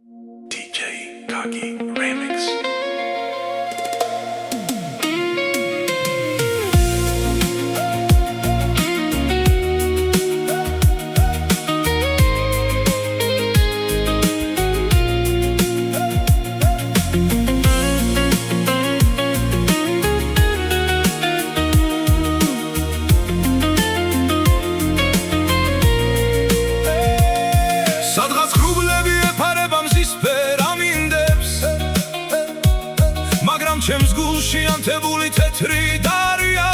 DJ Kagi Remix. სადღაც ხრუბლები ეფარება მზის ფერამინდებს, მაგრამ ჩემს გულში ანთებული თეთრი დარია.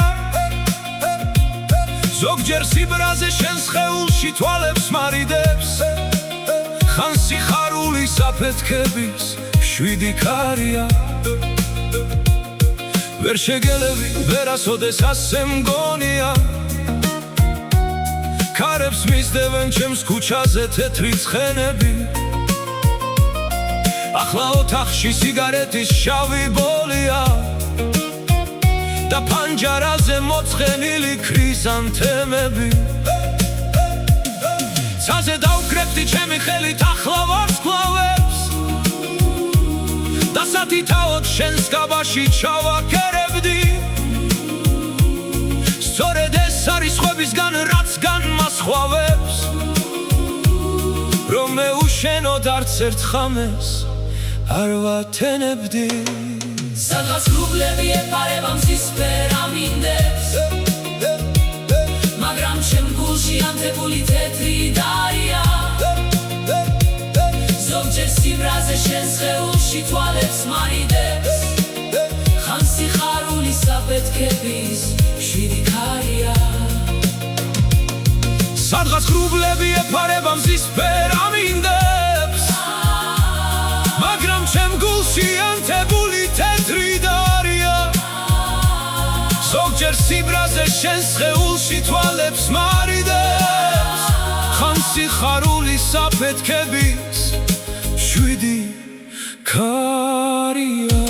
ზოგჯერ სიბრაზე შენს სხეულში თვალებს მარიდებს, ხან სიხარულის აფეთქების შვიდი ქარია. ვერ შეგელები ვერასოდეს ასე მგონია, ქარებს მისდევენ ჩემს ქუჩაზე თეთრი ცხენები. ახლა ოთახში სიგარეტის შავი ბოლია და პანჯარაზე მოწყენილი ქრიზანთემები. ცაზე დავკრებდი ჩემი ხელით ახლა ვარსკვლავებს და სათითაოდ შენს გაბაში ჩავაკერებდი. სწორედ ეს არის ხვებისგან რაც განმასხვავებს, რომ მე უშენოდ არც ერთ ხამეს არ ვათენებდი. სადღაც ხრუბლები ეფარება მზის ფერამინდებს, მაგრამ ჩემ გულში ანთებული თეთრი დარია. ზოგჯერ სიბრაზე შენს სხეულში თვალებს მარიდებს, ხან სიხარულის აფეთქების შვიდი ქარია. სადღაც ხრუბლები ეფარება მზის ფერამინდებს, მაგრამ ჩემ გულში ანთებული თეთრი დარია. ზოგჯერ სიბრაზე შენს სხეულში თვალებს მარიდებს, ხან სიხარულის აფეთქების შვიდი ქარია.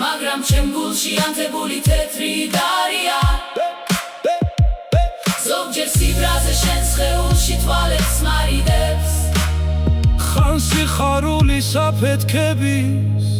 მაგრამ ჩემ გულში ანთებული თეთრი დარია. ზოგჯერ სიბრაზე შენს სხეულში თვალებს მარიდებს, ხან სიხარულის აფეთქების